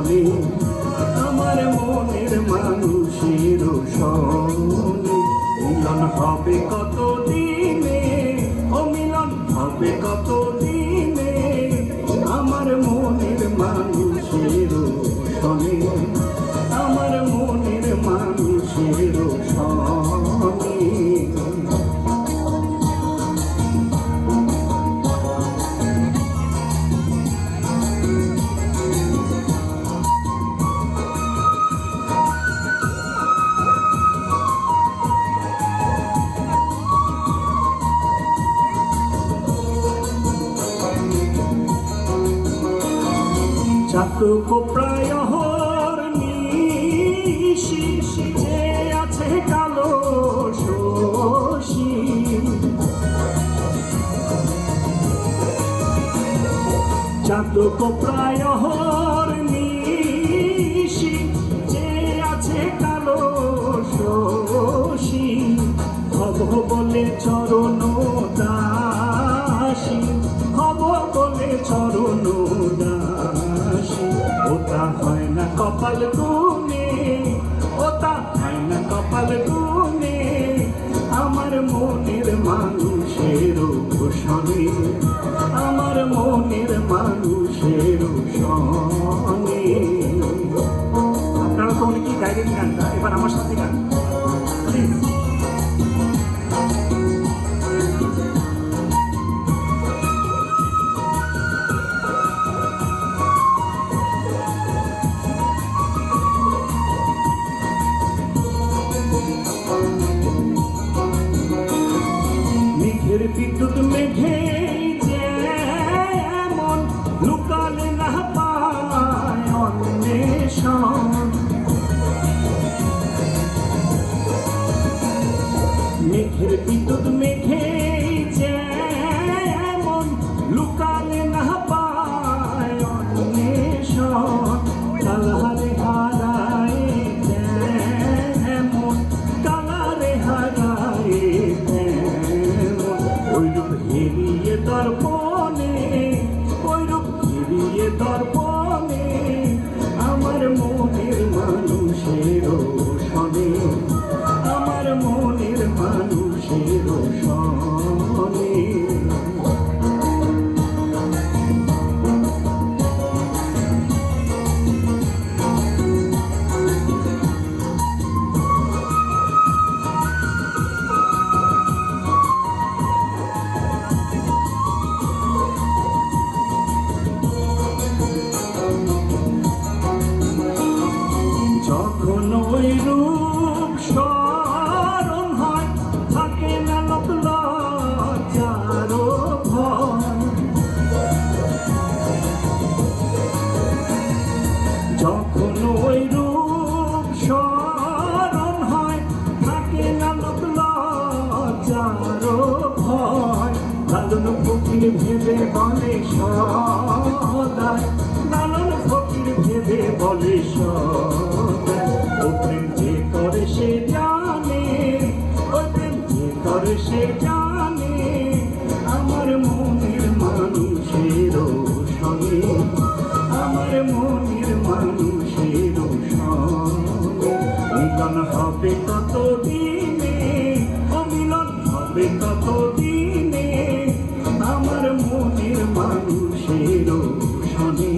শনে আমার মনের মানুষের শনে মিলন হবে কত দিনে ও মিলন হবে কত দিনে আমার মনের মানুষের শনে আমার মনের মানুষের শনে চাতক প্রায় নিশি যে আছে কালো শশী চাতক প্রায় নিশি যে আছে কালো শশী হব বলে চরণ দাসী হব বলে চরণ দাসী ওটা হয় না কপাল গুনে ওটা হয় না কপাল গুনে আমার মনের মানুষের শনে আমার মনের মানুষের শনে। আপনারা তো অনেকেই গাইলেন গানটা, এবার আমার সাথে গান মেঘের বিদ্যুৎ মেঘে যেমন লুকালে না পায় অন্বেষণ মেঘের বিদ্যুৎ মেঘে যেমন লুকালে না পায় অন্বেষণ কালারে হারায় যেমন কালারে হারায় ওইরূপ হেরিয়ে দর্পণে ওইরূপ হেরিয়ে দর্পণে আমার মনের মানুষের শনে আমার মনের মানুষের শনে। যখন ওই রূপ স্মরণ হয় থাকে না লজ্জার ভয় যখন ওই রূপ স্মরণ হয় থাকে না লজ্জার ভয় লালন ফকির ভেবে বলে সদায় লালন ফকির ভেবে বলে সদায় ও প্রেম যে করে সে জানে ও প্রেম যে করে সে জানে আমার মনের মানুষের শনে আমার মনের মানুষের শনে মিলন হবে কত দিনে ও মিলন হবে কত দিনে আমার মনের মানুষের শনে।